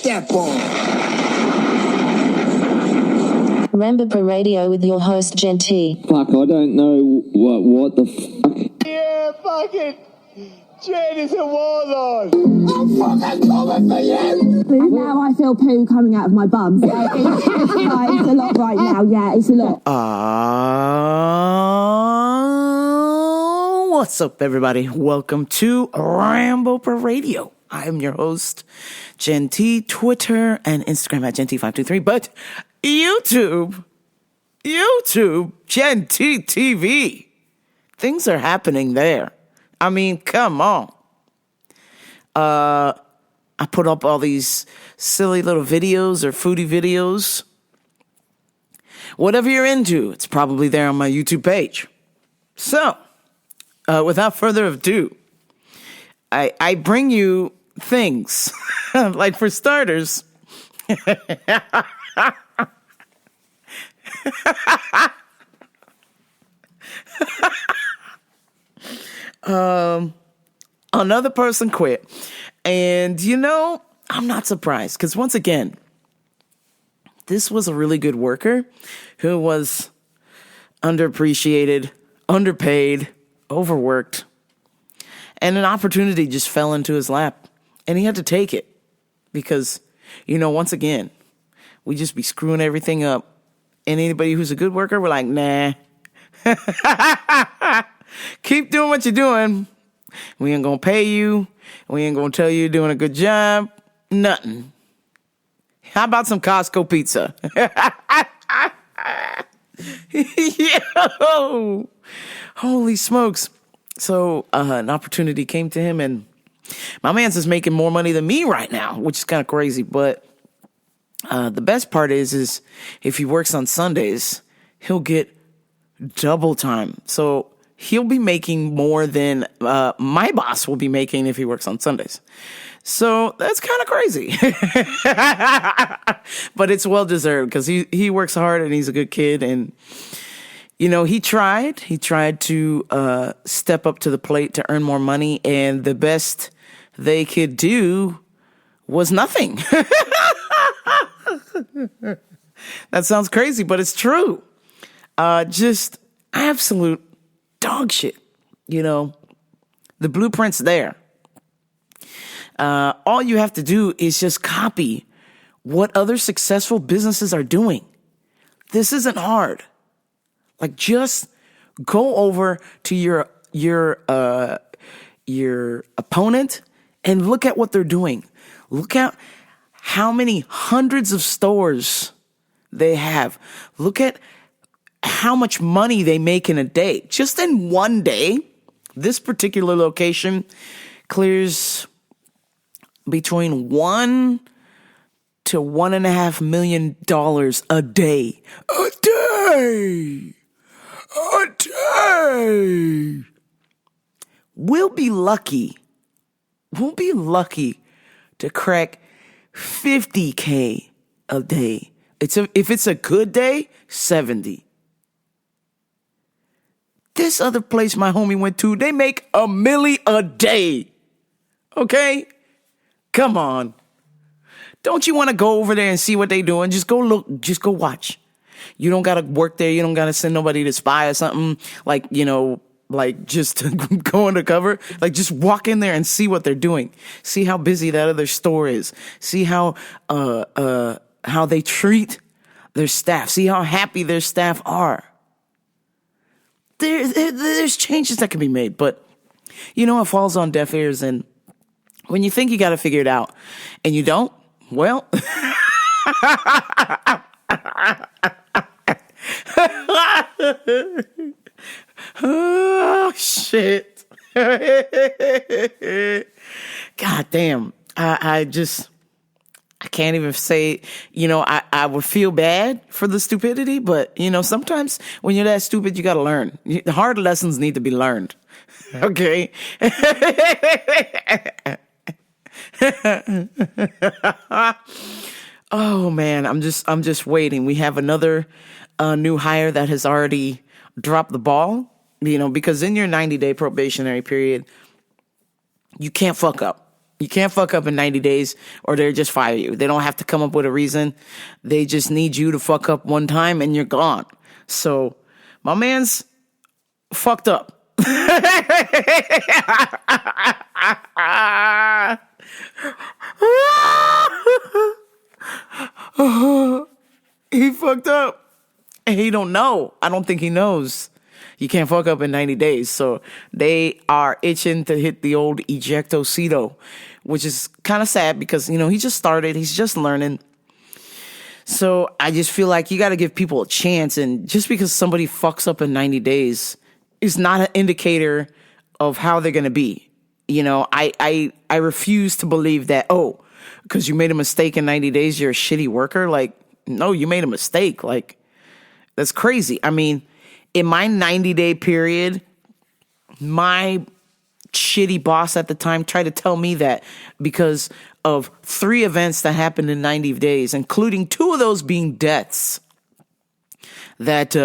that ball. Rambo Radio with your host, Jen T. Fuck, I don't know what the fuck. Yeah, fucking Jen is a warlord. I'm fucking coming for you. Now I feel poo coming out of my bum. So it's a lot right now. Yeah, it's a lot. What's up, everybody? Welcome to Rambo Radio. I'm your host, Jen T. Twitter and Instagram at GenT523. But YouTube, Jen T TV. Things are happening there. I mean, come on. I put up all these silly little videos or foodie videos. Whatever you're into, it's probably there on my YouTube page. So, without further ado, I bring you things. Like, for starters, another person quit. And, you know, I'm not surprised. Because once again, this was a really good worker who was underappreciated, underpaid, overworked. And an opportunity just fell into his lap. And he had to take it. Because, you know, once again, we just be screwing everything up. And anybody who's a good worker, we're like, nah. Keep doing what you're doing. We ain't gonna pay you. We ain't gonna tell you you're doing a good job. Nothing. How about some Costco pizza? Yo! Holy smokes. So an opportunity came to him, and my man's is making more money than me right now, which is kind of crazy. But the best part is if he works on Sundays, he'll get double time. So he'll be making more than my boss will be making if he works on Sundays. So that's kind of crazy. But it's well deserved because he works hard and he's a good kid. And, you know, he tried to step up to the plate to earn more money. And the best they could do was nothing. That sounds crazy, but it's true. Just absolute dog shit. You know, the blueprint's there. All you have to do is just copy what other successful businesses are doing. This isn't hard. Like, just go over to your opponent and look at what they're doing. Look at how many hundreds of stores they have. Look at how much money they make in a day. Just in one day, this particular location clears between $1 to $1.5 million a day. A day! A day! We'll be lucky to crack $50K a day. If it's a good day, 70. This other place my homie went to, they make $1 million a day. Okay? Come on. Don't you want to go over there and see what they doing? Just go look. Just go watch. You don't got to work there. You don't got to send nobody to spy or something. Like, you know, like just to go undercover. Like, just walk in there and see what they're doing. See how busy that other store is. See how they treat their staff. See how happy their staff are. There's changes that can be made, but you know, it falls on deaf ears. And when you think you got to figure it out and you don't, well, oh shit. God damn. I can't even say, you know, I would feel bad for the stupidity, but, you know, sometimes when you're that stupid, you got to learn. The hard lessons need to be learned. Okay. Oh man, I'm just waiting. We have another new hire that has already dropped the ball, you know, because in your 90-day probationary period, you can't fuck up. You can't fuck up in 90 days or they'll just fire you. They don't have to come up with a reason. They just need you to fuck up one time and you're gone. So my man's fucked up. He fucked up. And he don't know. I don't think he knows. You can't fuck up in 90 days. So they are itching to hit the old ejectocito, which is kind of sad because, he just started. He's just learning. So I just feel like you got to give people a chance. And just because somebody fucks up in 90 days is not an indicator of how they're going to be. I refuse to believe that, because you made a mistake in 90 days, you're a shitty worker. Like, no, you made a mistake. Like, that's crazy. I mean, in my 90-day period, my shitty boss at the time tried to tell me that because of 3 events that happened in 90 days, including 2 of those being deaths, that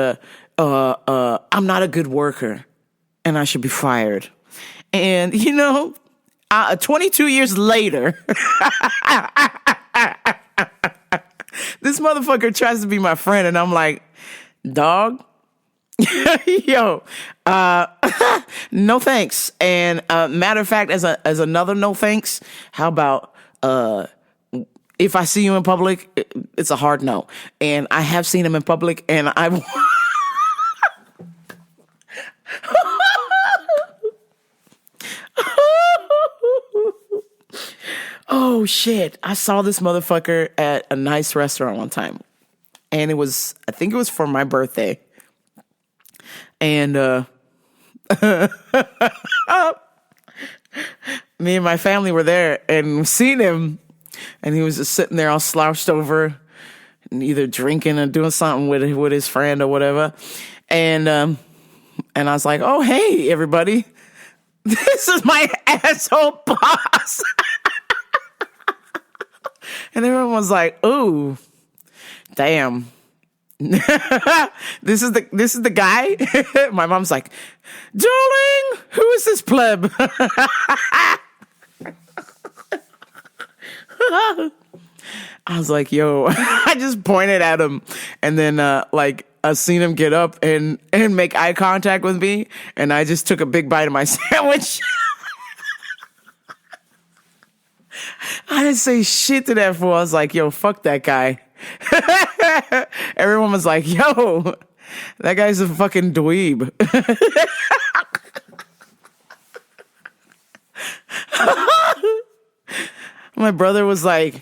I'm not a good worker and I should be fired. And, 22 years later, this motherfucker tries to be my friend and I'm like, dog, yo, no thanks. And matter of fact, as another no thanks, how about if I see you in public, it's a hard no. And I have seen him in public, and I. Oh shit! I saw this motherfucker at a nice restaurant one time, and I think it was for my birthday. And me and my family were there and seen him, and he was just sitting there all slouched over and either drinking or doing something with his friend or whatever. And I was like, oh, hey, everybody. This is my asshole boss. And everyone was like, ooh, damn. This is the guy. My mom's like, darling, who is this pleb? I was like, yo, I just pointed at him, and then I seen him get up and make eye contact with me, and I just took a big bite of my sandwich. I didn't say shit to that fool. I was like, yo, fuck that guy. Everyone was like, yo, that guy's a fucking dweeb. My brother was like,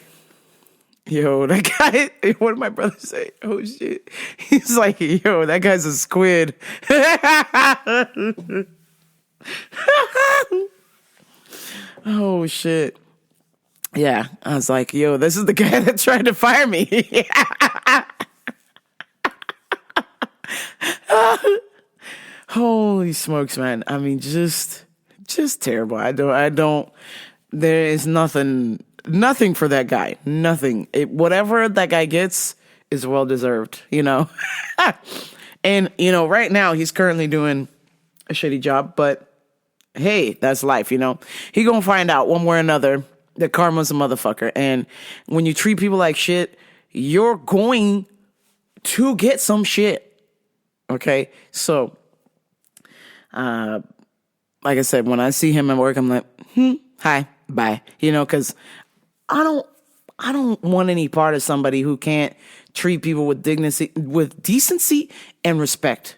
yo, that guy, what did my brother say? Oh shit. He's like, yo, that guy's a squid. Oh shit. Yeah, I was like, yo, this is the guy that tried to fire me. Holy smokes, man. I mean, just terrible. I don't, there is nothing for that guy. Nothing. Whatever that guy gets is well-deserved, And, right now he's currently doing a shitty job, but hey, that's life, He gonna find out one way or another that karma's a motherfucker. And when you treat people like shit, you're going to get some shit. Okay? So, like I said, when I see him at work, I'm like, hi, bye. Because I don't want any part of somebody who can't treat people with decency and respect.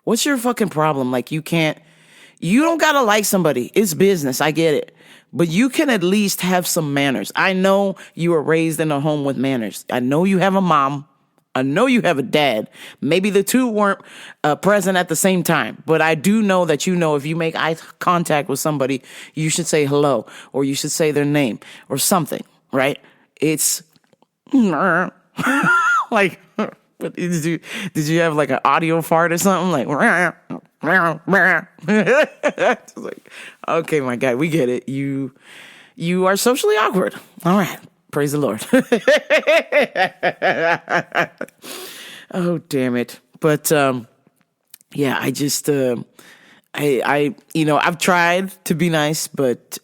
What's your fucking problem? Like, you don't gotta like somebody. It's business. I get it. But you can at least have some manners. I know you were raised in a home with manners. I know you have a mom. I know you have a dad. Maybe the two weren't present at the same time. But I do know that if you make eye contact with somebody, you should say hello. Or you should say their name. Or something, right? It's like, did you have like an audio fart or something? Like, it's like, okay, my guy, we get it. You are socially awkward. All right. Praise the Lord. Oh, damn it. But, yeah, I just, I've tried to be nice, but,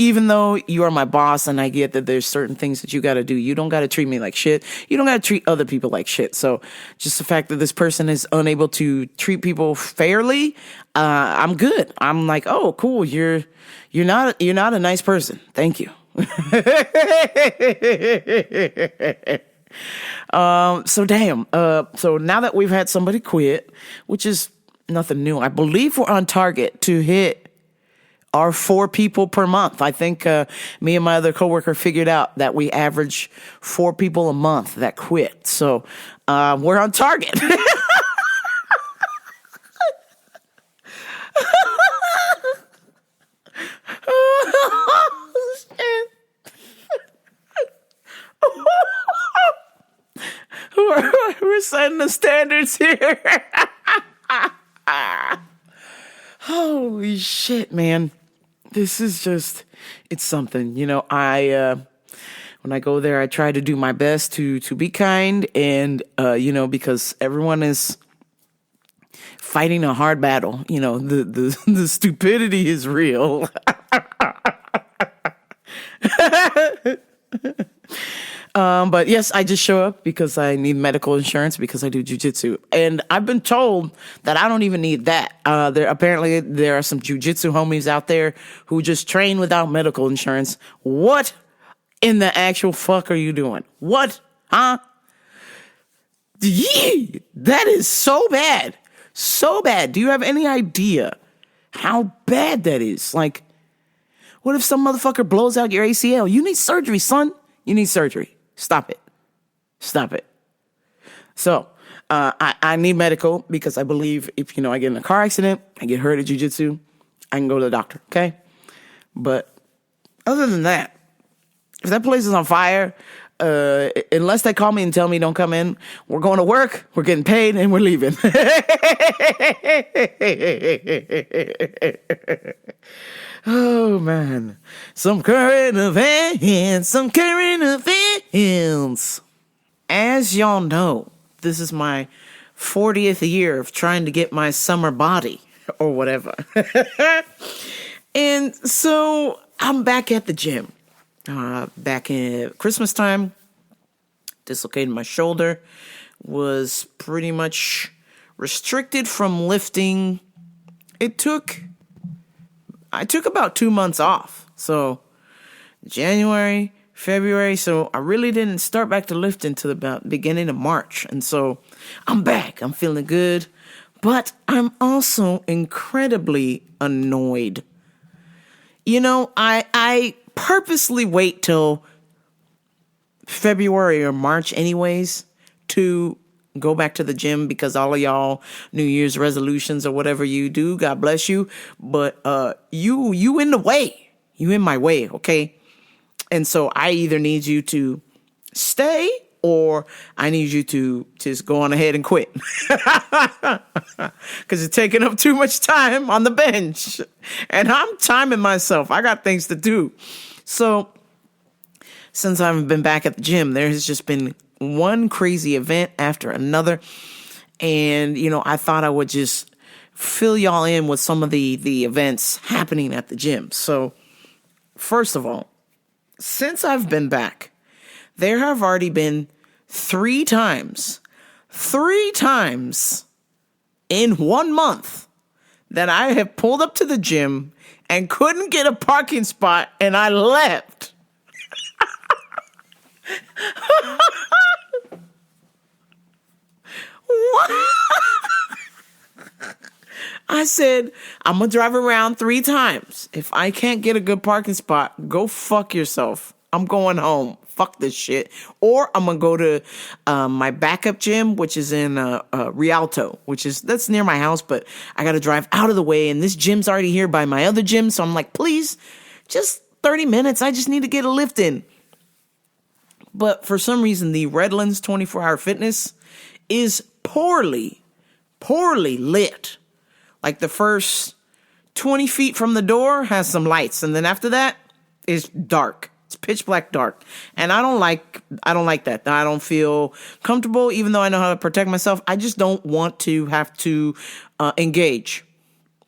even though you are my boss and I get that there's certain things that you got to do, you don't got to treat me like shit. You don't got to treat other people like shit. So just the fact that this person is unable to treat people fairly, I'm good. I'm like, oh, cool. You're not a nice person. Thank you. So damn. So now that we've had somebody quit, which is nothing new, I believe we're on target to hit our 4 people per month. I think me and my other coworker figured out that we average 4 people a month that quit. So we're on target. We're setting the standards here. Holy shit, man. This is just, it's something. You know, when I go there, I try to do my best to be kind and, you know, because everyone is fighting a hard battle. You know, the stupidity is real. But yes, I just show up because I need medical insurance because I do jujitsu. And I've been told that I don't even need that. Apparently there are some jujitsu homies out there who just train without medical insurance. What in the actual fuck are you doing? What? Huh? Yee! That is so bad. So bad. Do you have any idea how bad that is? Like, what if some motherfucker blows out your ACL? You need surgery, son. You need surgery. Stop it. Stop it. So, I need medical because I believe if, you know, I get in a car accident, I get hurt at jiu-jitsu, I can go to the doctor, okay? But other than that, if that place is on fire, unless they call me and tell me don't come in, we're going to work, we're getting paid, and we're leaving. Oh, man. Some current events. As y'all know, this is my 40th year of trying to get my summer body or whatever. And so I'm back at the gym. Back in Christmas time, dislocated my shoulder, was pretty much restricted from lifting. I took about 2 months off. So January, February. So I really didn't start back to lifting until about beginning of March. And so I'm back. I'm feeling good. But I'm also incredibly annoyed. You know, I purposely wait till February or March anyways to go back to the gym because all of y'all New Year's resolutions or whatever you do, God bless you. But you in the way. You in my way, okay? And so I either need you to stay or I need you to just go on ahead and quit. Because you're taking up too much time on the bench. And I'm timing myself. I got things to do. So since I've been back at the gym, there has just been one crazy event after another. And, you know, I thought I would just fill y'all in with some of the events happening at the gym. So, first of all, since I've been back, there have already been 3 times in 1 month that I have pulled up to the gym and couldn't get a parking spot and I left. What? I said, I'm going to drive around 3 times. If I can't get a good parking spot, go fuck yourself. I'm going home. Fuck this shit. Or I'm going to go to my backup gym, which is in Rialto, that's near my house, but I got to drive out of the way. And this gym's already here by my other gym. So I'm like, please, just 30 minutes. I just need to get a lift in. But for some reason, the Redlands 24-hour fitness is poorly lit. Like the first 20 feet from the door has some lights. And then after that, it's dark. It's pitch black dark. And I don't like that. I don't feel comfortable, even though I know how to protect myself. I just don't want to have to engage.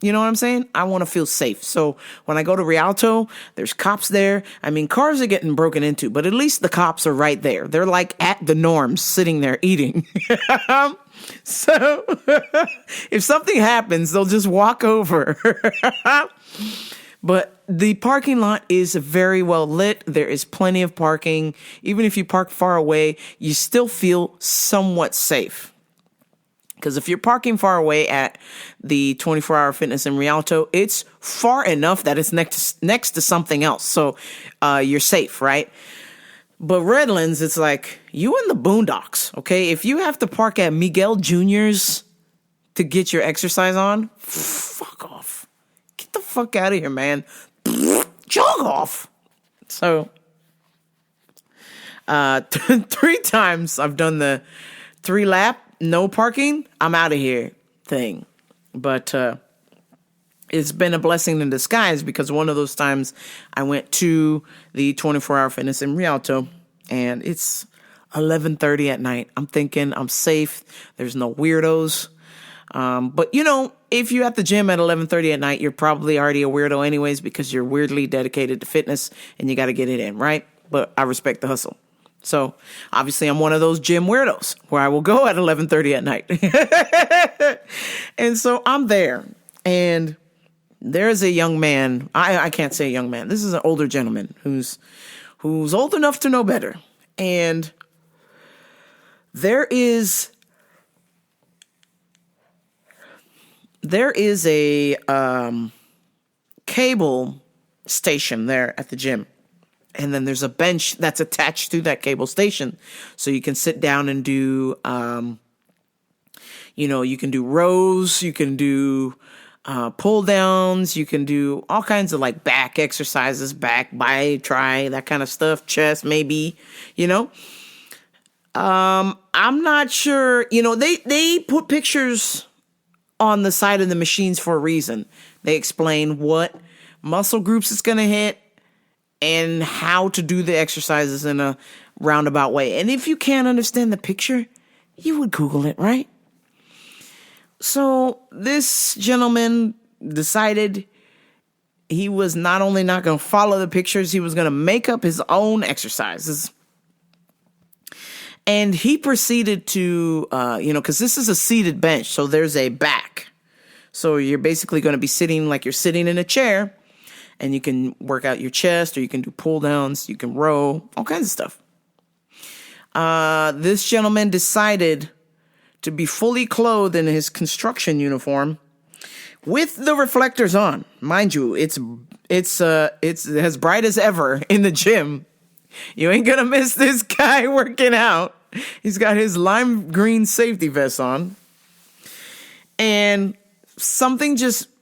You know what I'm saying? I want to feel safe. So when I go to Rialto, there's cops there. I mean, cars are getting broken into, but at least the cops are right there. They're like at the norms sitting there eating. So if something happens, they'll just walk over. But the parking lot is very well lit. There is plenty of parking. Even if you park far away, you still feel somewhat safe. Because if you're parking far away at the 24-hour fitness in Rialto, it's far enough that it's next to something else. So you're safe, right? But Redlands, it's like you in the boondocks, okay? If you have to park at Miguel Jr.'s to get your exercise on, fuck off. Get the fuck out of here, man. Jog off. So 3 times I've done the 3-lap. No parking, I'm out of here thing. But it's been a blessing in disguise because one of those times I went to the 24-hour fitness in Rialto and it's 11:30 at night. I'm thinking I'm safe. There's no weirdos. But you know, if you're at the gym at 11:30 at night, you're probably already a weirdo anyways because you're weirdly dedicated to fitness and you got to get it in, right? But I respect the hustle. So obviously I'm one of those gym weirdos where I will go at 11:30 at night. And so I'm there and there's a young man. I can't say young man. This is an older gentleman who's old enough to know better. And there is a cable station there at the gym. And then there's a bench that's attached to that cable station. So you can sit down and do, you can do rows, you can do pull downs, you can do all kinds of like back exercises, back, bi, tri, that kind of stuff, chest, maybe, I'm not sure, they put pictures on the side of the machines for a reason. They explain what muscle groups it's going to hit and how to do the exercises in a roundabout way. And if you can't understand the picture, you would Google it, right? So this gentleman decided he was not only not going to follow the pictures, he was going to make up his own exercises. And he proceeded to, because this is a seated bench, so there's a back. So you're basically going to be sitting like you're sitting in a chair, and you can work out your chest, or you can do pull downs, you can row, all kinds of stuff. This gentleman decided to be fully clothed in his construction uniform with the reflectors on. Mind you, it's as bright as ever in the gym. You ain't gonna miss this guy working out. He's got his lime green safety vest on. And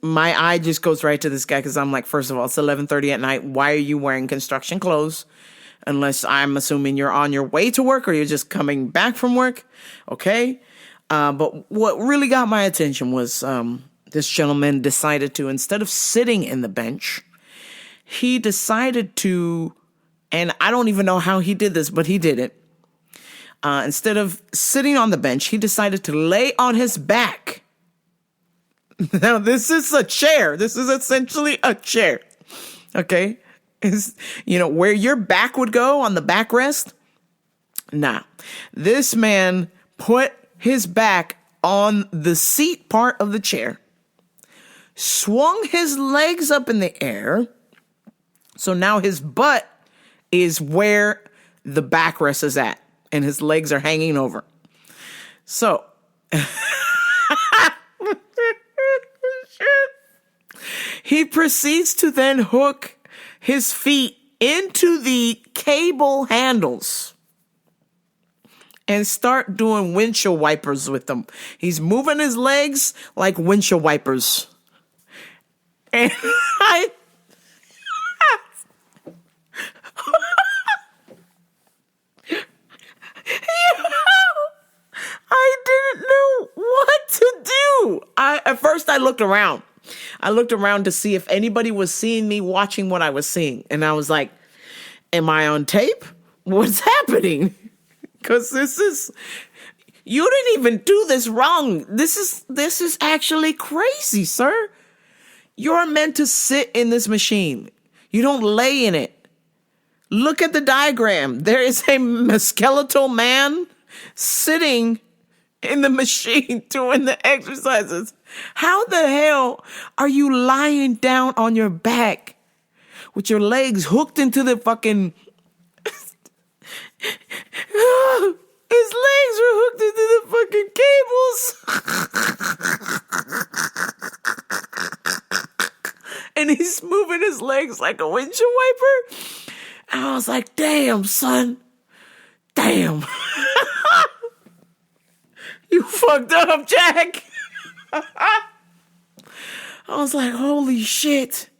my eye just goes right to this guy because I'm like, first of all, it's 11:30 at night. Why are you wearing construction clothes? Unless I'm assuming you're on your way to work or you're just coming back from work. Okay. But what really got my attention was this gentleman decided to, instead of sitting in the bench, he decided to, and I don't even know how he did this, but he did it. Instead of sitting on the bench, he decided to lay on his back. Now, this is a chair. This is essentially a chair. Okay? Where your back would go on the backrest. Nah. This man put his back on the seat part of the chair, swung his legs up in the air. So now his butt is where the backrest is at, and his legs are hanging over. So, he proceeds to then hook his feet into the cable handles and start doing windshield wipers with them. He's moving his legs like windshield wipers. And I didn't know what to do. At first I looked around. I looked around to see if anybody was seeing me watching what I was seeing. And I was like, am I on tape? What's happening? Because you didn't even do this wrong. This is actually crazy, sir. You're meant to sit in this machine. You don't lay in it. Look at the diagram. There is a skeletal man sitting in the machine doing the exercises. How the hell are you lying down on your back with your legs hooked into the fucking... His legs were hooked into the fucking cables. And he's moving his legs like a windshield wiper. And I was like, damn, son. Damn. You fucked up, Jack. I was like, holy shit.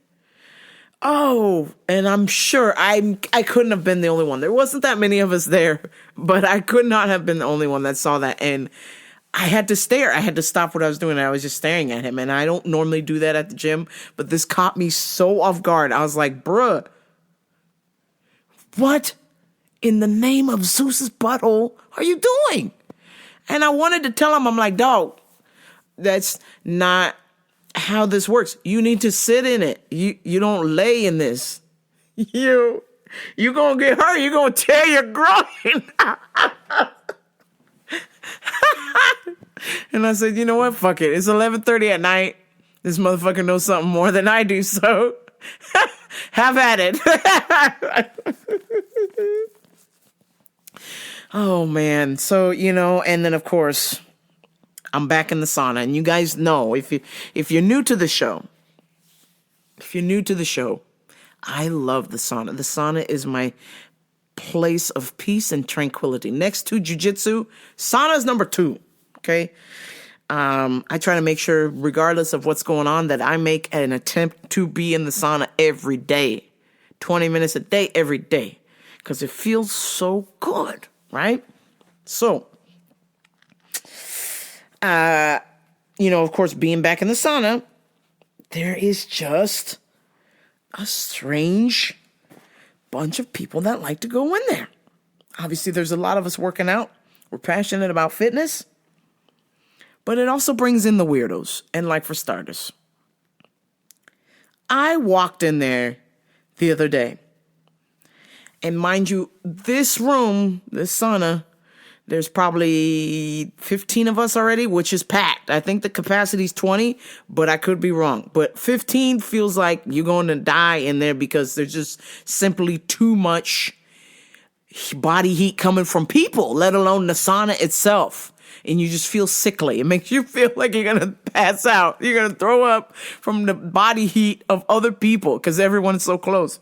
Oh, and I'm sure I couldn't have been the only one. There wasn't that many of us there, but I could not have been the only one that saw that. And I had to stare. I had to stop what I was doing. And I was just staring at him. And I don't normally do that at the gym, but this caught me so off guard. I was like, bruh, what in the name of Zeus's butthole are you doing? And I wanted to tell him, I'm like, dog, that's not how this works. You need to sit in it. You don't lay in this. You gonna get hurt. You gonna tear your groin. And I said, you know what? Fuck it. It's 11:30 at night. This motherfucker knows something more than I do, so have at it. Oh man. So, and then of course, I'm back in the sauna, and you guys know, if you're new to the show, I love the sauna. The sauna is my place of peace and tranquility. Next to jiu-jitsu, sauna is number 2. Okay. I try to make sure, regardless of what's going on, that I make an attempt to be in the sauna every day, 20 minutes a day, every day, because it feels so good, right? So, of course, being back in the sauna, there is just a strange bunch of people that like to go in there. Obviously, there's a lot of us working out. We're passionate about fitness. But it also brings in the weirdos. And like for starters, I walked in there the other day. And mind you, this room, this sauna, there's probably 15 of us already, which is packed. I think the capacity is 20, but I could be wrong. But 15 feels like you're going to die in there because there's just simply too much body heat coming from people, let alone the sauna itself. And you just feel sickly. It makes you feel like you're going to pass out. You're going to throw up from the body heat of other people because everyone's so close.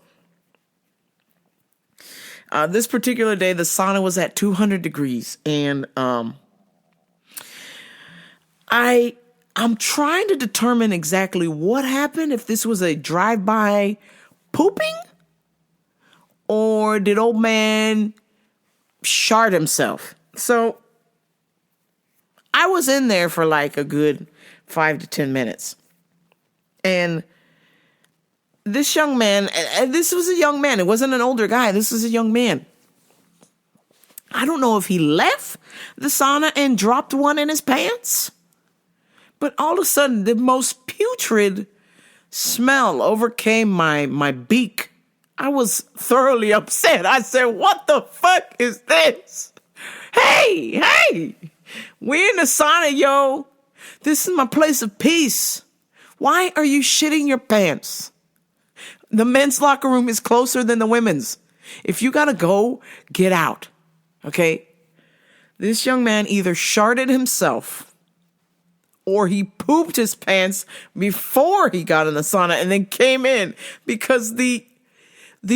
This particular day, the sauna was at 200 degrees. And I'm trying to determine exactly what happened, if this was a drive-by pooping or did old man shart himself. So I was in there for like a good 5 to 10 minutes. And this young man, and this was a young man. It wasn't an older guy. This was a young man. I don't know if he left the sauna and dropped one in his pants, but all of a sudden the most putrid smell overcame my beak. I was thoroughly upset. I said, what the fuck is this? Hey, we in the sauna, yo. This is my place of peace. Why are you shitting your pants? The men's locker room is closer than the women's. If you gotta go, get out. Okay? This young man either sharted himself or he pooped his pants before he got in the sauna and then came in, because the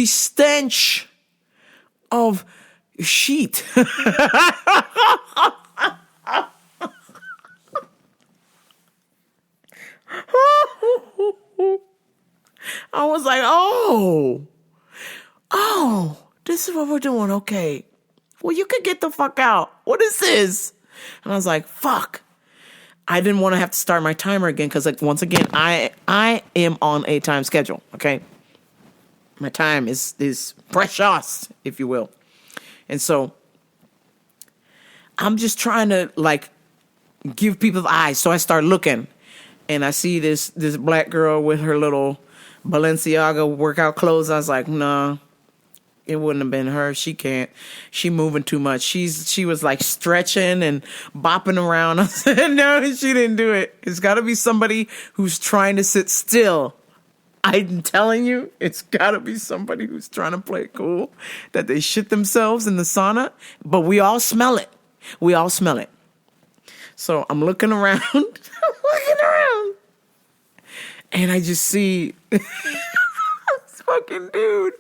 stench of sheet I was like, oh, this is what we're doing. Okay. Well, you could get the fuck out. What is this? And I was like, fuck. I didn't want to have to start my timer again because, like, once again, I am on a time schedule. Okay. My time is precious, if you will. And so I'm just trying to, like, give people the eyes. So I start looking. and I see this black girl with her little Balenciaga workout clothes. I was like, nah, it wouldn't have been her. She can't. She moving too much. She was like stretching and bopping around. I said, no, she didn't do it. It's got to be somebody who's trying to sit still. I'm telling you, it's got to be somebody who's trying to play it cool, that they shit themselves in the sauna, but we all smell it. We all smell it. So I'm looking around, and I just see this fucking dude.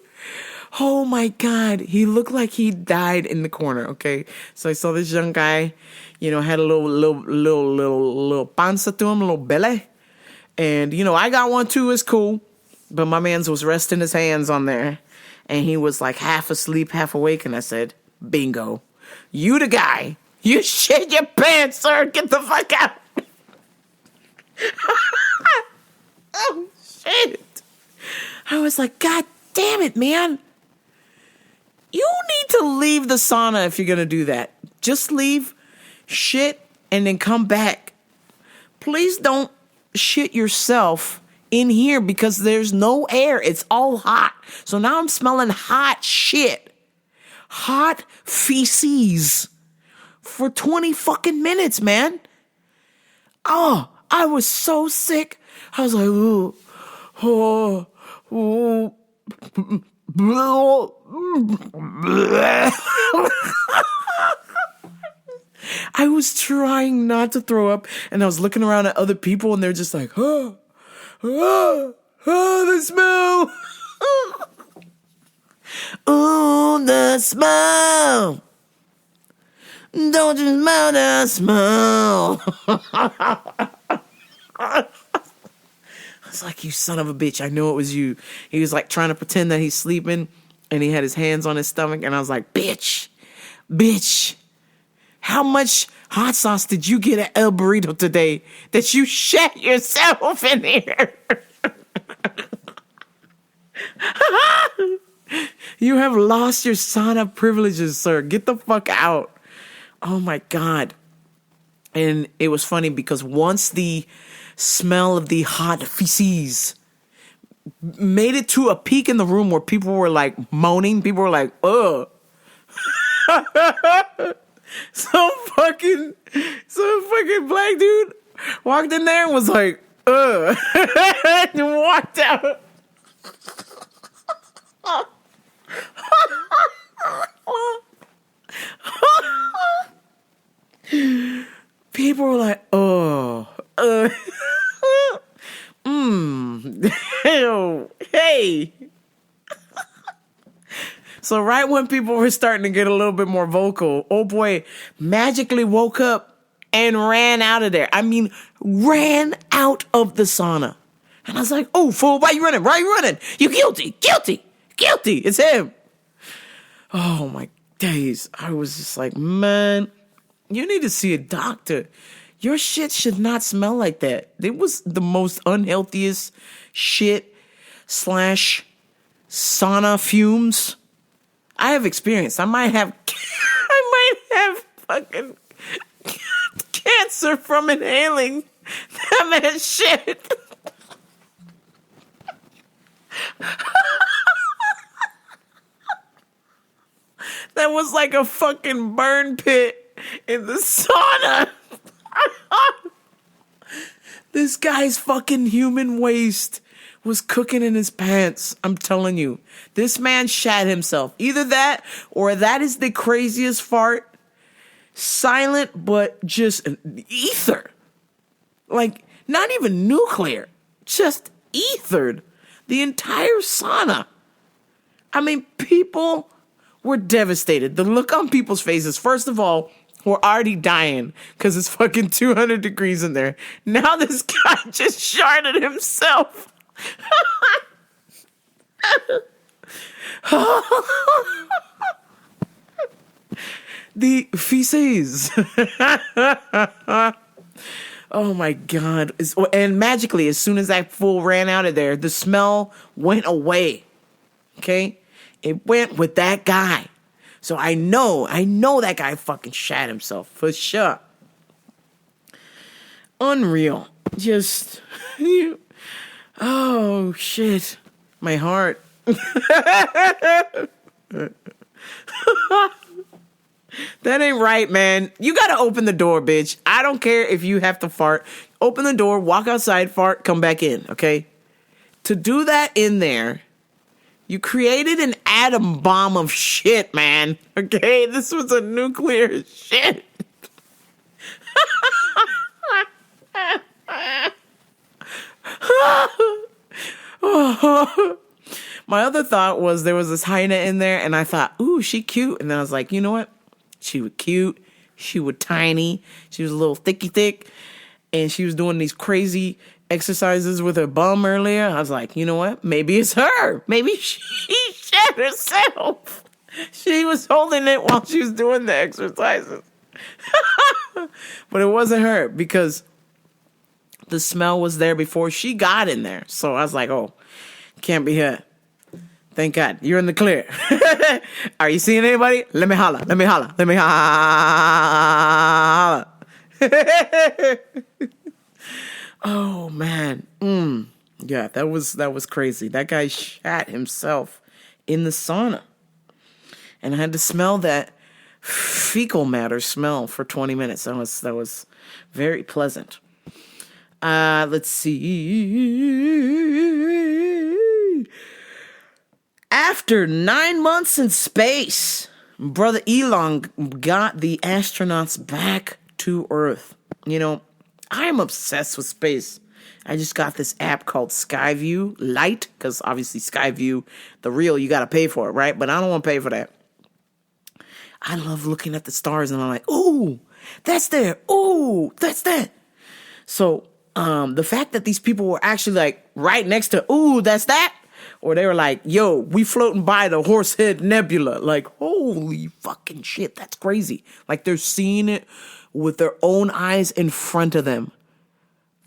Oh my God. He looked like he died in the corner. Okay. So I saw this young guy, had a little panza to him, a little belly. And, I got one too. It's cool. But my man's was resting his hands on there. And he was like half asleep, half awake. And I said, bingo. You the guy. You shit your pants, sir. Get the fuck out. Oh, shit. I was like, God damn it, man. You need to leave the sauna if you're going to do that. Just leave, shit, and then come back. Please don't shit yourself in here because there's no air. It's all hot. So now I'm smelling hot shit. Hot feces for 20 fucking minutes, man. Oh, I was so sick. I was like, ooh, oh, oh. I was trying not to throw up, and I was looking around at other people, and they're just like, oh, the smell. Oh, the smell. Don't you smell the smell? I was like, you son of a bitch. I know it was you. He was like trying to pretend that he's sleeping, and he had his hands on his stomach, and I was like, bitch, how much hot sauce did you get at El Burrito today that you shat yourself in here? You have lost your sauna privileges, sir. Get the fuck out. Oh my God. And it was funny because once the smell of the hot feces made it to a peak in the room where people were like moaning, people were like, ugh. Some fucking black dude walked in there and was like, ugh, and walked out. People were like, oh, hey. So right when people were starting to get a little bit more vocal, oh boy magically woke up and ran out of there. I mean, ran out of the sauna. And I was like, oh, fool, why you running? Why you running? You guilty. It's him. Oh, my days. I was just like, man, you need to see a doctor. Your shit should not smell like that. It was the most unhealthiest shit / sauna fumes I have experienced. I might have fucking cancer from inhaling that man's shit. That was like a fucking burn pit in the sauna. This guy's fucking human waste was cooking in his pants. I'm telling you. This man shat himself. Either that or that is the craziest fart. Silent, but just ether. Like, not even nuclear. Just ethered. The entire sauna. I mean, people were devastated. The look on people's faces, first of all, were already dying because it's fucking 200 degrees in there. Now this guy just sharted himself. The feces. Oh my God. And magically, as soon as that fool ran out of there, the smell went away. Okay? It went with that guy. So I know that guy fucking shat himself for sure. Unreal. Just, oh shit, my heart. That ain't right, man. You gotta open the door, bitch. I don't care if you have to fart. Open the door, walk outside, fart, come back in, okay? To do that in there, you created an atom bomb of shit, man. Okay? This was a nuclear shit. My other thought was there was this hyena in there, and I thought, ooh, she cute. And then I was like, you know what? She was cute. She was tiny. She was a little thick. And she was doing these crazy exercises with her bum earlier. I was like, you know what? Maybe it's her. Maybe she shat herself. She was holding it while she was doing the exercises. But it wasn't her because the smell was there before she got in there. So I was like, oh, can't be her. Thank God. You're in the clear. Are you seeing anybody? Let me holla. Oh, man. Yeah, that was crazy. That guy shat himself in the sauna. And I had to smell that fecal matter smell for 20 minutes. That was very pleasant. Let's see. After 9 months in space, brother Elon got the astronauts back to Earth. You know, I'm obsessed with space. I just got this app called Skyview Lite, because obviously Skyview, the real, you got to pay for it, right? But I don't want to pay for that. I love looking at the stars, and I'm like, ooh, that's there. Ooh, that's that. So the fact that these people were actually like right next to, ooh, that's that. Or they were like, yo, we floating by the Horsehead Nebula. Like, holy fucking shit, that's crazy. Like, they're seeing it with their own eyes in front of them.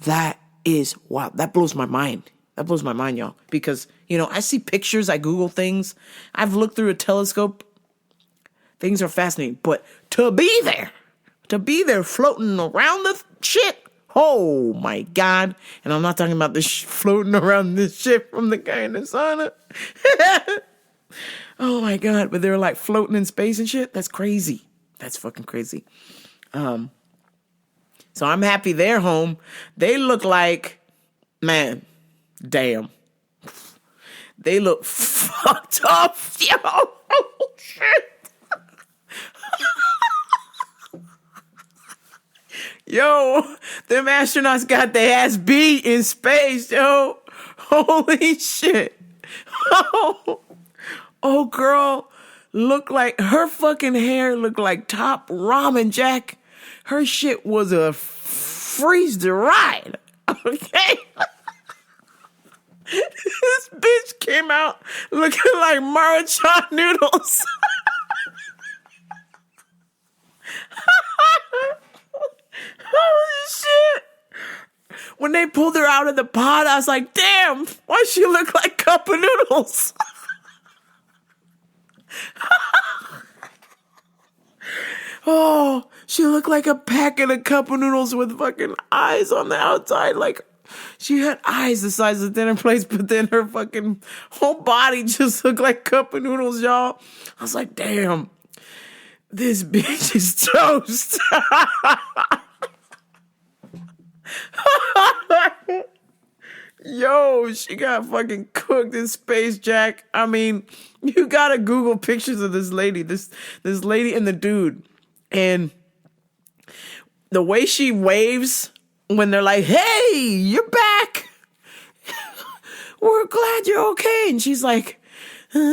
That is, wow, that blows my mind. That blows my mind, y'all. Because, you know, I see pictures, I Google things. I've looked through a telescope. Things are fascinating. But to be there floating around the shit, oh my God. And I'm not talking about this floating around this shit from the guy in the sauna. Oh my God. But they're like floating in space and shit. That's crazy. That's fucking crazy. So I'm happy they're home. They look like, man, damn. They look fucked up, yo. Oh, shit. Yo, them astronauts got their ass beat in space, yo. Holy shit. Oh, girl, looked like her fucking hair looked like Top Ramen Jack. Her shit was a freeze to ride. Okay. This bitch came out looking like Maruchan noodles. Holy shit. When they pulled her out of the pot, I was like, damn, why she look like cup of noodles? Oh, she looked like a packet of cup of noodles with fucking eyes on the outside. Like, she had eyes the size of dinner plates, but then her fucking whole body just looked like cup of noodles, y'all. I was like, damn, this bitch is toast. Yo, she got fucking cooked in space, Jack. I mean, you gotta Google pictures of this lady, this lady and the dude. And the way she waves when they're like, hey, you're back. We're glad you're okay. And she's like, she's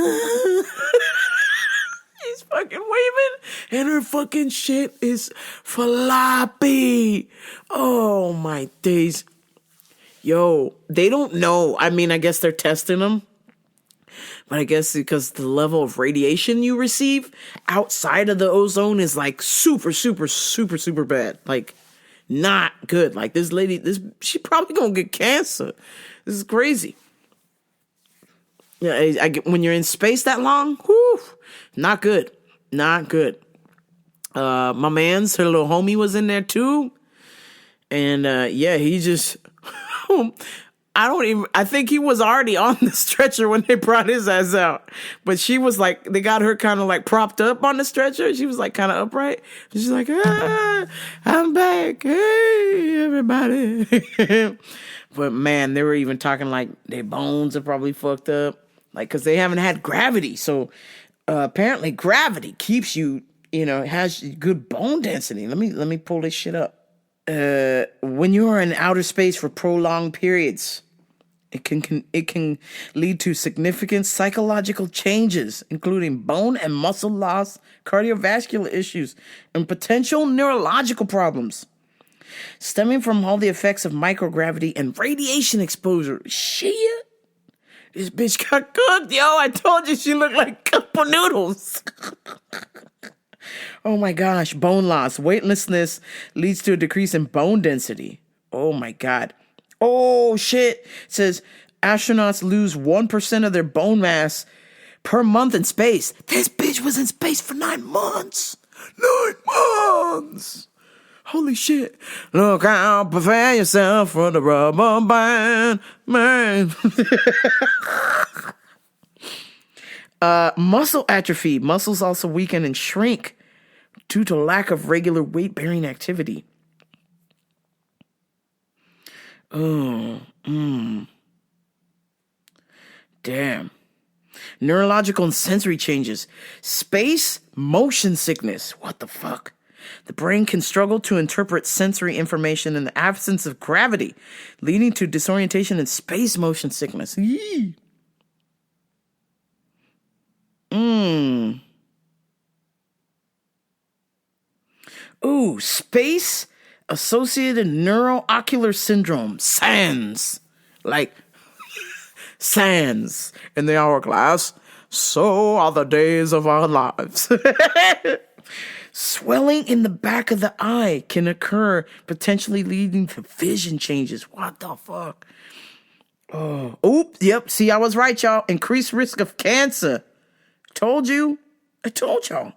fucking waving. And her fucking shit is floppy. Oh, my days. Yo, they don't know. I mean, I guess they're testing them. But I guess because the level of radiation you receive outside of the ozone is like super, super, super, super bad. Like, not good. Like, this lady, she probably gonna get cancer. This is crazy. Yeah, when you're in space that long, whew, not good. Not good. My man's, her little homie was in there too. And he just I think he was already on the stretcher when they brought his ass out. But she was like, they got her kind of like propped up on the stretcher. She was like kind of upright. She's like, I'm back. Hey, everybody. But man, they were even talking like their bones are probably fucked up. Like, cause they haven't had gravity. So apparently gravity keeps you, it has good bone density. Let me pull this shit up. When you are in outer space for prolonged periods, it can lead to significant psychological changes, including bone and muscle loss, cardiovascular issues, and potential neurological problems stemming from all the effects of microgravity and radiation exposure. Shit, this bitch got cooked, yo. I told you she looked like cup of noodles. Oh my gosh, bone loss. Weightlessness leads to a decrease in bone density. Oh my God. Oh shit. It says astronauts lose 1% of their bone mass per month in space. This bitch was in space for 9 months. 9 months. Holy shit. Look out, prepare yourself for the rubber band, man. Muscle atrophy. Muscles also weaken and shrink due to lack of regular weight-bearing activity. Damn. Neurological and sensory changes. Space motion sickness. What the fuck? The brain can struggle to interpret sensory information in the absence of gravity, leading to disorientation and space motion sickness. Yee. Ooh, space associated neuroocular syndrome, SANS. Like, SANS in the hourglass. So are the days of our lives. Swelling in the back of the eye can occur, potentially leading to vision changes. What the fuck? Oh, oop, yep. See, I was right, y'all. Increased risk of cancer. Told you. I told y'all.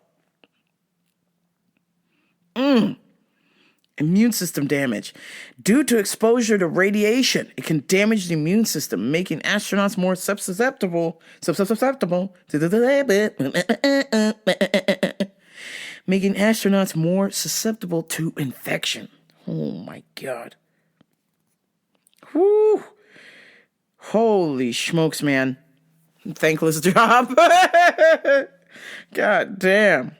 Immune system damage. Due to exposure to radiation, it can damage the immune system, making astronauts more susceptible to infection. Oh my God. Whew. Holy smokes, man. Thankless job. God damn.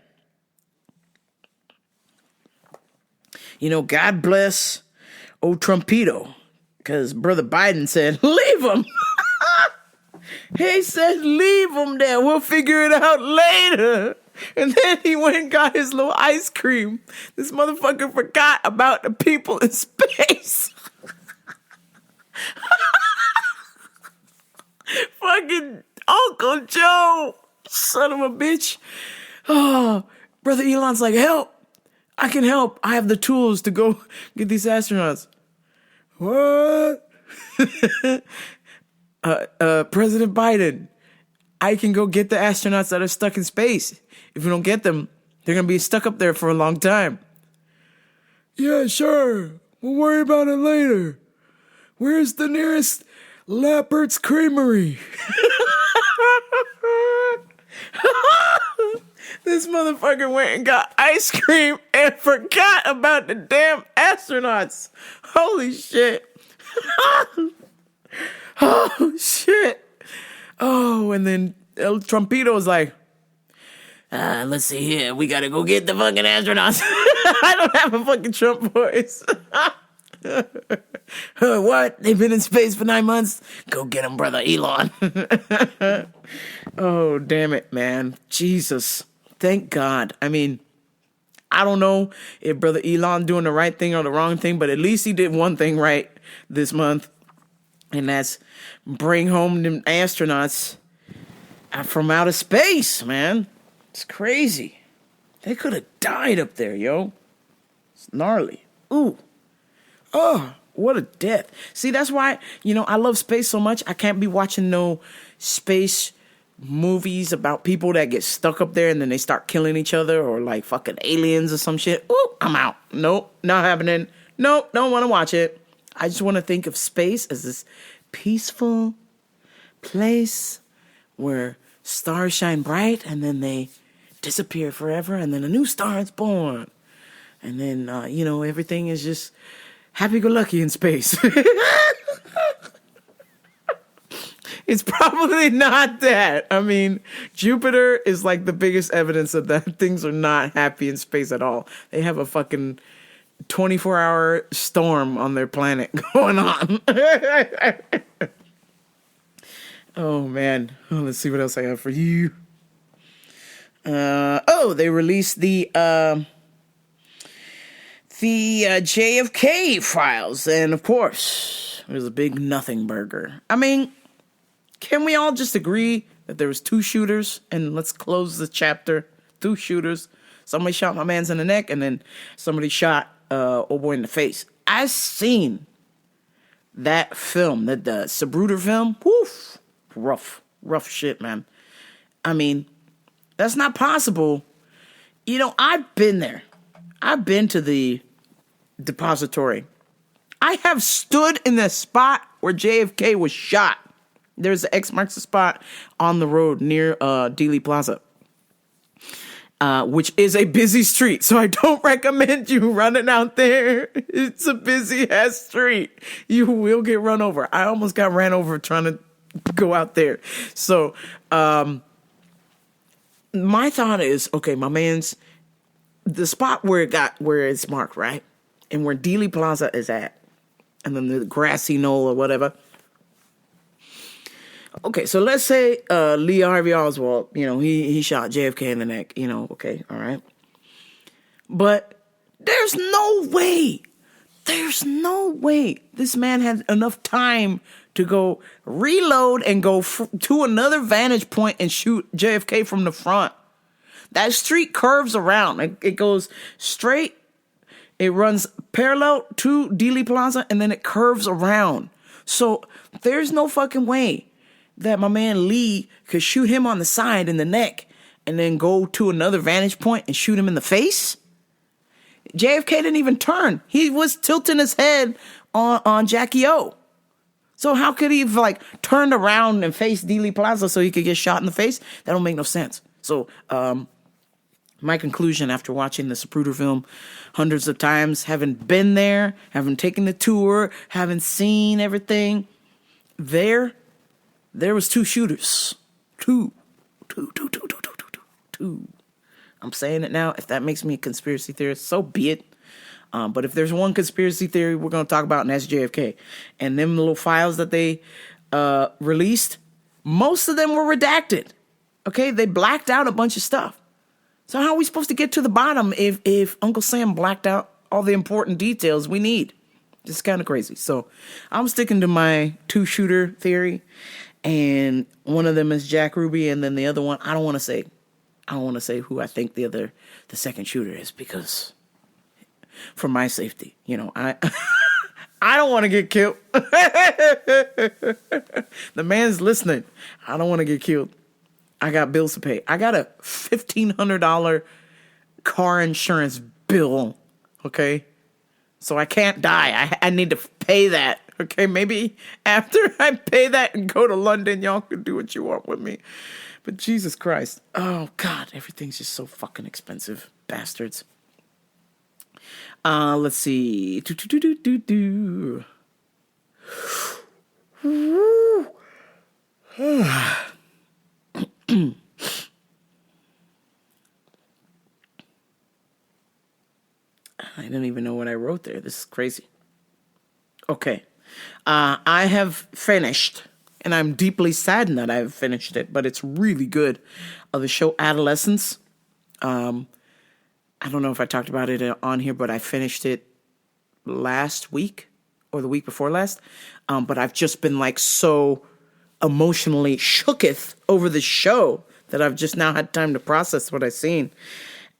God bless O Trumpito, because Brother Biden said, leave him. He said, leave him there. We'll figure it out later. And then he went and got his little ice cream. This motherfucker forgot about the people in space. Fucking Uncle Joe, son of a bitch. Oh, Brother Elon's like, help. I can help. I have the tools to go get these astronauts. What? President Biden, I can go get the astronauts that are stuck in space. If we don't get them, they're going to be stuck up there for a long time. Yeah, sure. We'll worry about it later. Where's the nearest Lappert's Creamery? This motherfucker went and got ice cream and forgot about the damn astronauts. Holy shit. Oh, shit. Oh, and then El Trumpito was like, let's see here. We gotta go get the fucking astronauts. I don't have a fucking Trump voice. What? They've been in space for 9 months? Go get them, Brother Elon. Oh, damn it, man. Jesus. Thank God. I mean, I don't know if Brother Elon doing the right thing or the wrong thing, but at least he did one thing right this month, and that's bring home them astronauts from outer space, man. It's crazy. They could have died up there, yo. It's gnarly. Ooh. Oh, what a death. See, that's why, I love space so much. I can't be watching no space movies about people that get stuck up there and then they start killing each other or like fucking aliens or some shit. Ooh, I'm out. Nope, not happening. Nope, don't want to watch it. I just want to think of space as this peaceful place where stars shine bright and then they disappear forever and then a new star is born. And then, everything is just happy-go-lucky in space. It's probably not that. I mean, Jupiter is like the biggest evidence of that things are not happy in space at all. They have a fucking 24-hour storm on their planet going on. Oh, man. Oh, let's see what else I have for you. They released the JFK files. And, of course, it was a big nothing burger. I mean, can we all just agree that there was 2 shooters? And let's close the chapter. 2 shooters. Somebody shot my man's in the neck, and then somebody shot old boy in the face. I seen that film, the Sabruder film. Woof. Rough shit, man. I mean, that's not possible. I've been there. I've been to the depository. I have stood in the spot where JFK was shot. There's an X marks the spot on the road near Dealey Plaza, which is a busy street. So I don't recommend you running out there. It's a busy ass street. You will get run over. I almost got ran over trying to go out there. So my thought is, okay, my man's the spot where it's marked, right? And where Dealey Plaza is at. And then the grassy knoll or whatever. Okay, so let's say Lee Harvey Oswald, he shot JFK in the neck, okay, all right. But there's no way this man had enough time to go reload and go to another vantage point and shoot JFK from the front. That street curves around. It goes straight. It runs parallel to Dealey Plaza, and then it curves around. So there's no fucking way that my man Lee could shoot him on the side in the neck and then go to another vantage point and shoot him in the face. JFK didn't even turn. He was tilting his head on Jackie O. So how could he have turned around and faced Dealey Plaza so he could get shot in the face? That don't make no sense. So my conclusion after watching the Zapruder film hundreds of times, having been there, having taken the tour, having seen everything, there was 2 shooters. Two. I'm saying it now. If that makes me a conspiracy theorist, so be it. But if there's one conspiracy theory we're going to talk about, and that's JFK. And them little files that they released, most of them were redacted. Okay? They blacked out a bunch of stuff. So how are we supposed to get to the bottom if Uncle Sam blacked out all the important details we need? It's kind of crazy. So I'm sticking to my 2-shooter theory. And one of them is Jack Ruby, and then the other one, I don't want to say who I think the second shooter is, because for my safety, I I don't want to get killed. The man's listening. I don't want to get killed. I got bills to pay. I got a $1,500 car insurance bill. Okay. So I can't die. I need to pay that. Okay, maybe after I pay that and go to London, y'all can do what you want with me. But Jesus Christ. Oh, God. Everything's just so fucking expensive. Bastards. Let's see. I don't even know what I wrote there. This is crazy. Okay. I have finished, and I'm deeply saddened that I've finished it, but it's really good. The show Adolescence. I don't know if I talked about it on here, but I finished it last week or the week before last. But I've just been so emotionally shooketh over the show that I've just now had time to process what I've seen.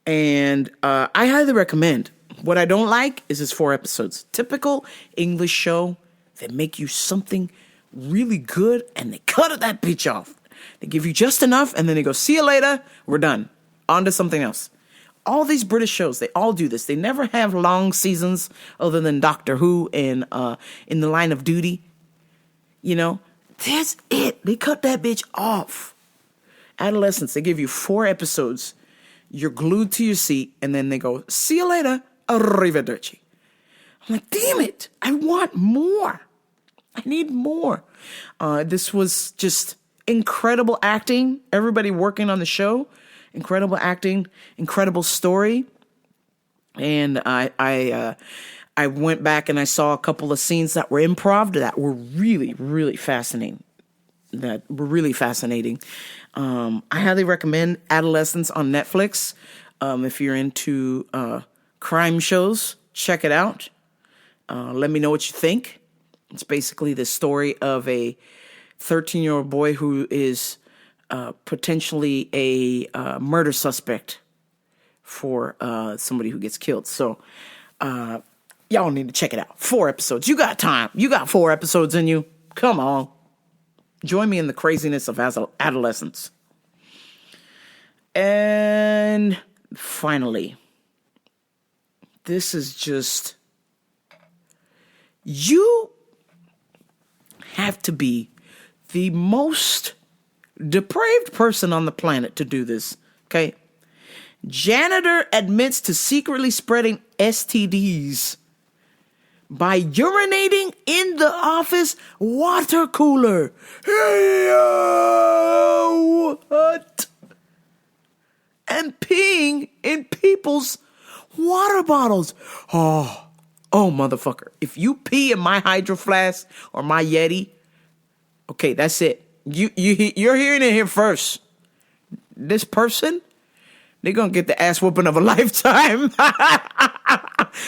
And I highly recommend. What I don't like is it's 4 episodes. Typical English show. They make you something really good and they cut that bitch off. They give you just enough and then they go, see you later. We're done. On to something else. All these British shows, they all do this. They never have long seasons other than Doctor Who and In the Line of Duty. You know, that's it. They cut that bitch off. Adolescence, they give you 4 episodes. You're glued to your seat, and then they go, see you later, arrivederci. I'm like, damn it, I want more. I need more. This was just incredible acting. Everybody working on the show, incredible acting, incredible story. And I went back and I saw a couple of scenes that were improv that were really, really fascinating. I highly recommend Adolescence on Netflix. If you're into crime shows, check it out. Let me know what you think. It's basically the story of a 13-year-old boy who is potentially a murder suspect for somebody who gets killed. So y'all need to check it out. 4 episodes. You got time. You got 4 episodes in you. Come on. Join me in the craziness of adolescence. And finally, this is just, you have to be the most depraved person on the planet to do this, okay? Janitor admits to secretly spreading STDs by urinating in the office water cooler. Hey, yo, what? And peeing in people's water bottles. Oh, motherfucker. If you pee in my Hydro Flask or my Yeti, okay, that's it. You're hearing it here first. This person, they're going to get the ass whooping of a lifetime.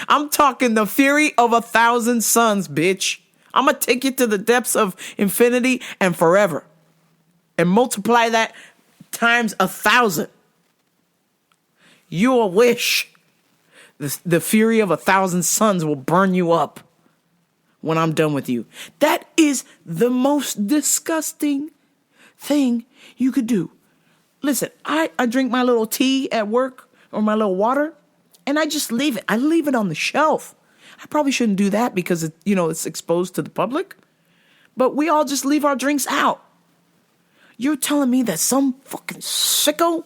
I'm talking the fury of 1,000 suns, bitch. I'm going to take you to the depths of infinity and forever. And multiply that times 1,000. You will wish the fury of 1,000 suns will burn you up when I'm done with you. That is the most disgusting thing you could do. Listen, I drink my little tea at work or my little water, and I just leave it. I leave it on the shelf. I probably shouldn't do that because it's exposed to the public. But we all just leave our drinks out. You're telling me that some fucking sicko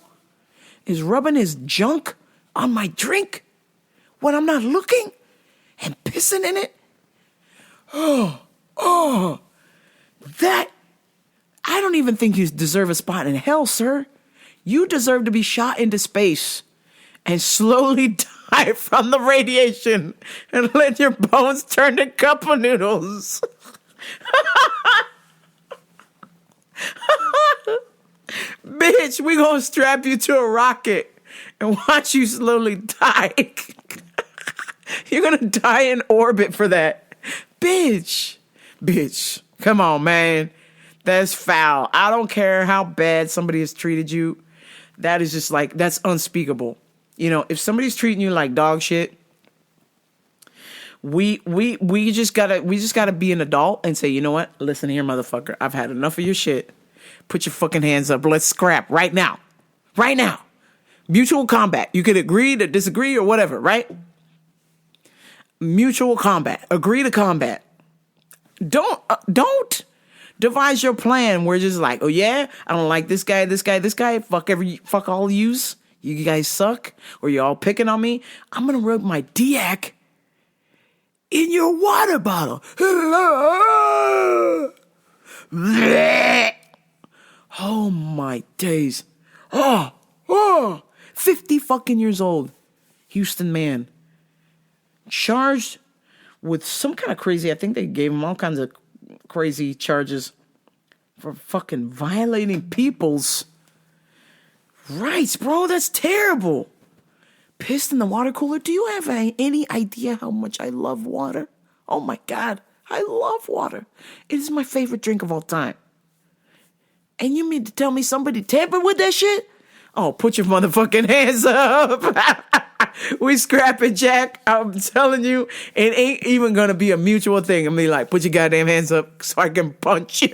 is rubbing his junk on my drink when I'm not looking and pissing in it? That, I don't even think you deserve a spot in hell, sir. You deserve to be shot into space and slowly die from the radiation and let your bones turn to cup of noodles. Bitch, we gonna strap you to a rocket and watch you slowly die. You're gonna die in orbit for that. Bitch, come on, man. That's foul. I don't care how bad somebody has treated you. That is just like, that's unspeakable. If somebody's treating you like dog shit, we just gotta be an adult and say, you know what? Listen here, motherfucker. I've had enough of your shit. Put your fucking hands up. Let's scrap right now. Right now. Mutual combat. You could agree to disagree or whatever, right? Mutual combat. Agree to combat. Don't devise your plan where it's just like, oh yeah, I don't like this guy. Fuck all yous. You guys suck. Or you're all picking on me. I'm gonna rub my diac in your water bottle. Oh my days. 50 fucking years old. Houston man. Charged with some kind of crazy, I think they gave him all kinds of crazy charges for fucking violating people's rights, bro. That's terrible. Pissed in the water cooler. Do you have any idea how much I love water? Oh my God. I love water. It is my favorite drink of all time. And you mean to tell me somebody tampered with that shit? Oh, put your motherfucking hands up. We scrapping, Jack. I'm telling you, it ain't even gonna be a mutual thing. I'm gonna be like, put your goddamn hands up so I can punch you.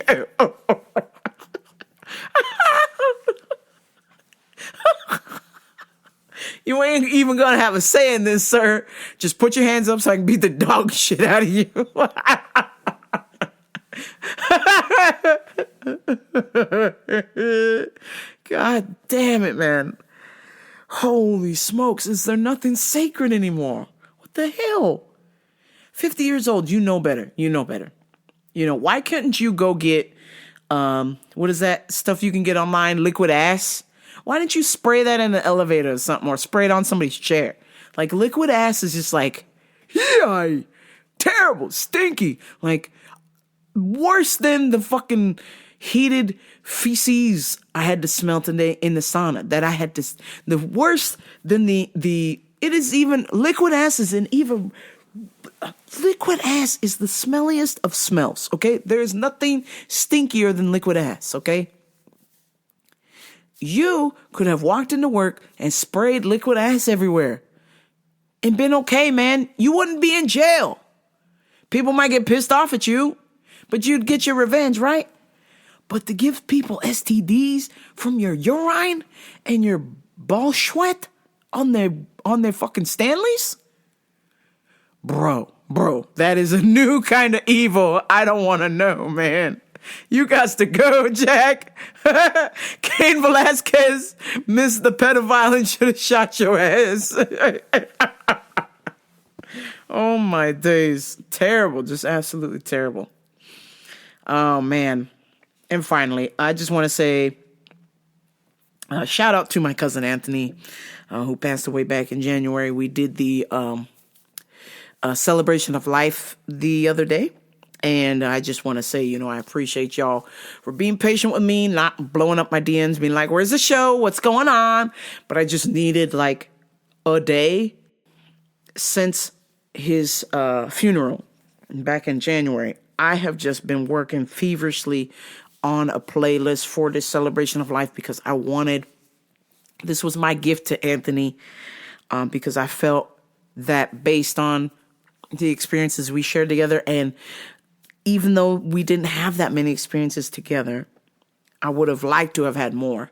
You ain't even gonna have a say in this, sir. Just put your hands up so I can beat the dog shit out of you. God damn it, man. Holy smokes, is there nothing sacred anymore? What the hell? 50 years old, you know better. You know better. You know, why couldn't you go get, what is that stuff you can get online, liquid ass? Why didn't you spray that in the elevator or something, or spray it on somebody's chair? Like, liquid ass is just like, yeah, terrible, stinky. Like, worse than the fucking heated feces I had to smell today in the sauna. That I had to, the worse than the, it is even, liquid ass is an even, liquid ass is the smelliest of smells, okay? There is nothing stinkier than liquid ass, okay? You could have walked into work and sprayed liquid ass everywhere and been okay, man. You wouldn't be in jail. People might get pissed off at you, but you'd get your revenge, right? But to give people STDs from your urine and your ball sweat on their fucking Stanleys? Bro, that is a new kind of evil. I don't want to know, man. You got to go, Jack. Cain Velasquez missed the pedophile and should have shot your ass. Oh, my days. Terrible. Just absolutely terrible. Oh, man. And finally, I just want to say shout out to my cousin Anthony, who passed away back in January. We did the celebration of life the other day. And I just want to say, you know, I appreciate y'all for being patient with me, not blowing up my DMs, being like, where's the show? What's going on? But I just needed like a day since his funeral back in January. I have just been working feverishly on a playlist for this celebration of life because I wanted, this was my gift to Anthony, because I felt that based on the experiences we shared together, and even though we didn't have that many experiences together, I would have liked to have had more.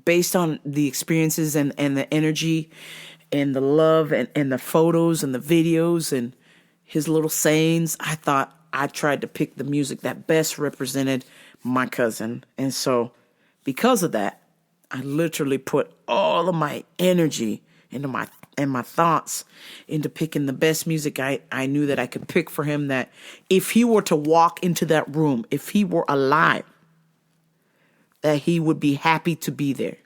Based on the experiences and the energy and the love and the photos and the videos and his little sayings, I thought I tried to pick the music that best represented my cousin. And so because of that, I literally put all of my energy into my thoughts into picking the best music I knew that I could pick for him, that if he were to walk into that room, if he were alive, that he would be happy to be there.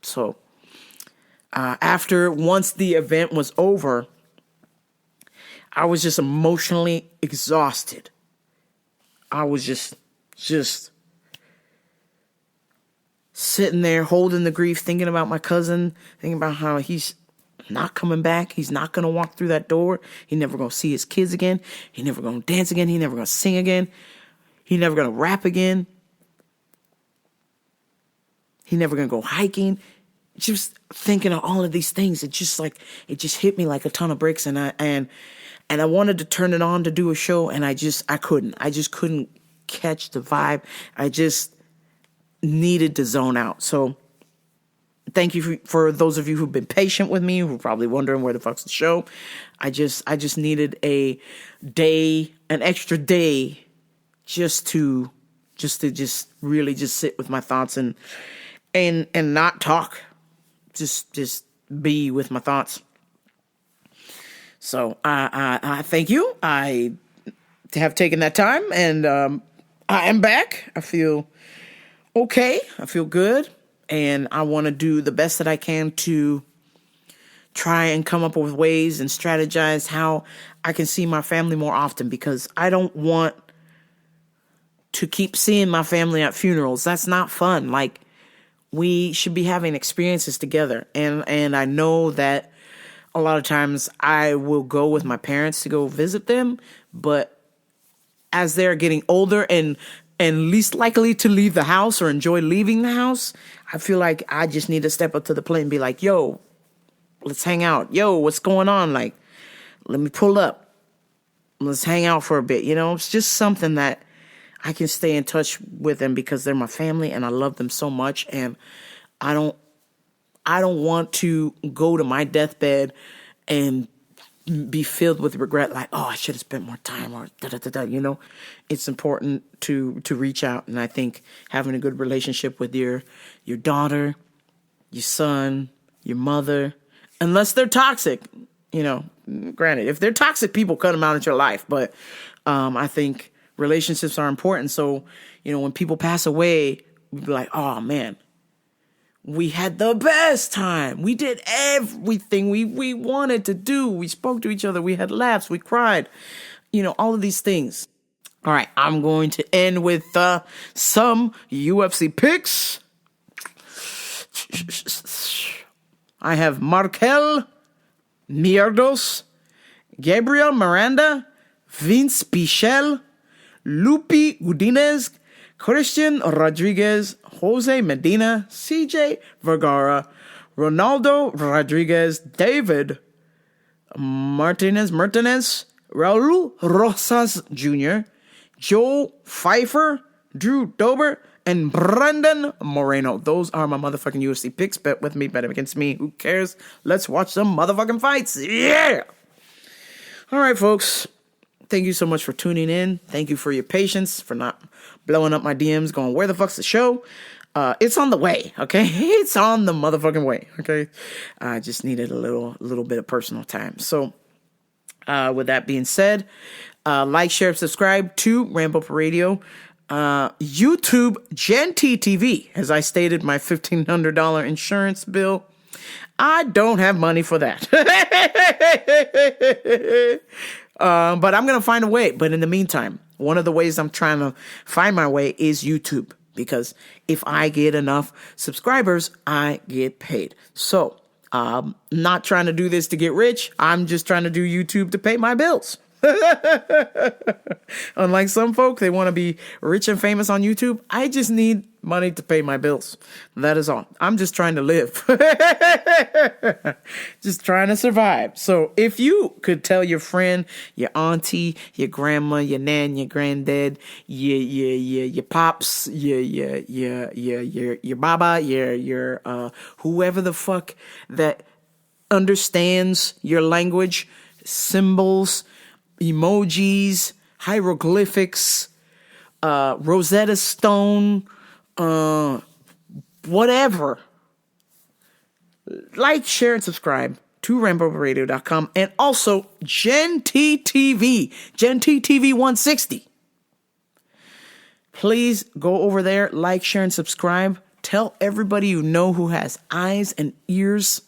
So once the event was over, I was just emotionally exhausted. I was just sitting there holding the grief, thinking about my cousin, thinking about how he's not coming back. He's not going to walk through that door. He's never going to see his kids again. He's never going to dance again. He's never going to sing again. He's never going to rap again. He's never going to go hiking. Just thinking of all of these things, it just hit me like a ton of bricks, and I wanted to turn it on to do a show, and I couldn't catch the vibe. I just needed to zone out. So thank you for those of you who've been patient with me, who are probably wondering where the fuck's the show. I just needed an extra day just to really sit with my thoughts and not talk. Just be with my thoughts. So I thank you. I have taken that time, and I am back. I feel okay. I feel good. And I want to do the best that I can to try and come up with ways and strategize how I can see my family more often, because I don't want to keep seeing my family at funerals. That's not fun. Like, we should be having experiences together. And I know that a lot of times I will go with my parents to go visit them, but as they're getting older and least likely to leave the house or enjoy leaving the house, I feel like I just need to step up to the plate and be like, yo, let's hang out. Yo, what's going on? Like, let me pull up. Let's hang out for a bit. You know, it's just something that I can stay in touch with them, because they're my family and I love them so much. And I don't I don't want to go to my deathbed and be filled with regret, like, oh, I should have spent more time, or da-da-da-da, you know. It's important to reach out, and I think having a good relationship with your daughter, your son, your mother, unless they're toxic, you know, granted, if they're toxic people, cut them out of your life, but I think relationships are important, so, you know, when people pass away, we'd be like, oh, man, we had the best time. We did everything we wanted to do. We spoke to each other. We had laughs. We cried. You know, all of these things. All right, I'm going to end with some UFC picks. I have Markel Mierdos, Gabriel Miranda, Vince Pichel, Lupi Udinez, Christian Rodriguez, Jose Medina, CJ Vergara, Ronaldo Rodriguez, David Martinez, Raul Rosas Jr., Joe Pfeiffer, Drew Dober, and Brendan Moreno. Those are my motherfucking UFC picks. Bet with me, bet against me. Who cares? Let's watch some motherfucking fights. Yeah! All right, folks. Thank you so much for tuning in. Thank you for your patience, for not blowing up my DMs going, where the fuck's the show? It's on the way, okay? It's on the motherfucking way, okay? I just needed a little bit of personal time. So, with that being said, like, share, subscribe to Rambo for Radio. YouTube Genty TV, as I stated, my $1,500 insurance bill. I don't have money for that. But I'm going to find a way. But in the meantime, one of the ways I'm trying to find my way is YouTube. Because if I get enough subscribers, I get paid. So, not trying to do this to get rich. I'm just trying to do YouTube to pay my bills. Unlike some folk, they want to be rich and famous on YouTube. I just need money to pay my bills. That is all. I'm just trying to live. Just trying to survive. So if you could tell your friend, your auntie, your grandma, your nan, your granddad, your pops, your baba, your whoever the fuck that understands your language, symbols, emojis, hieroglyphics, Rosetta Stone, whatever. Like, share, and subscribe to RamboRadio.com, and also Genty TV 160. Please go over there, like, share, and subscribe. Tell everybody you know who has eyes and ears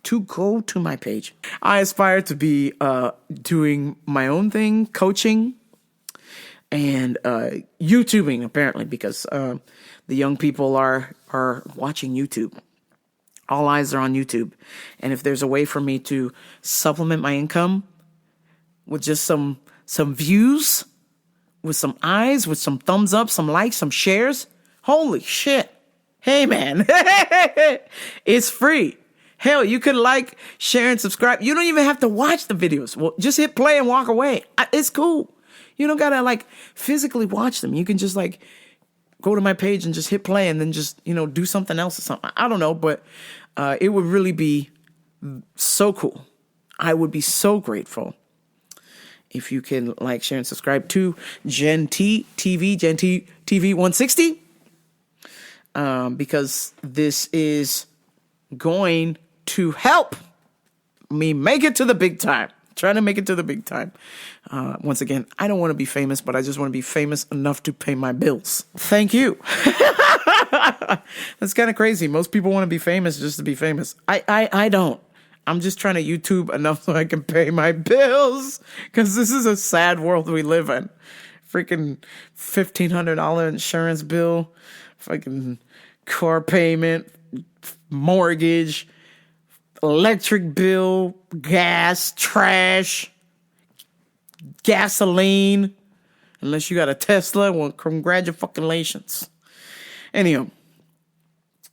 to go to my page. I aspire to be doing my own thing, coaching, and YouTubing, apparently, because the young people are watching YouTube. All eyes are on YouTube. And if there's a way for me to supplement my income with just some views, with some eyes, with some thumbs up, some likes, some shares, holy shit. Hey, man. It's free. Hell, you could like, share, and subscribe. You don't even have to watch the videos. Well, just hit play and walk away. It's cool. You don't gotta like physically watch them. You can just like go to my page and just hit play and then just, you know, do something else or something. I don't know, but it would really be so cool. I would be so grateful if you can like, share, and subscribe to Genty TV 160. Because this is going to help me make it to the big time. Trying to make it to the big time. Once again, I don't want to be famous, but I just want to be famous enough to pay my bills. Thank you. That's kind of crazy. Most people want to be famous just to be famous. I don't. I'm just trying to YouTube enough so I can pay my bills. Because this is a sad world we live in. Freaking $1,500 insurance bill. Fucking car payment. Mortgage, electric bill, gas, trash, gasoline. Unless you got a Tesla, well, congratulations. Anyhow,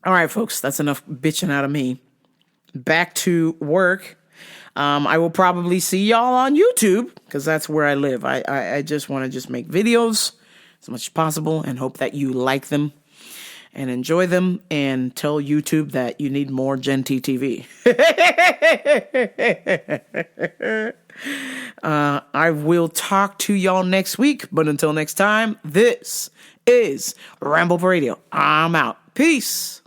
all right, folks, that's enough bitching out of me. Back to work. I will probably see y'all on YouTube because that's where I live. I just want to just make videos as much as possible and hope that you like them. and enjoy them and tell YouTube that you need more Gen T TV. I will talk to y'all next week, but until next time, this is Ramble Radio. I'm out. Peace.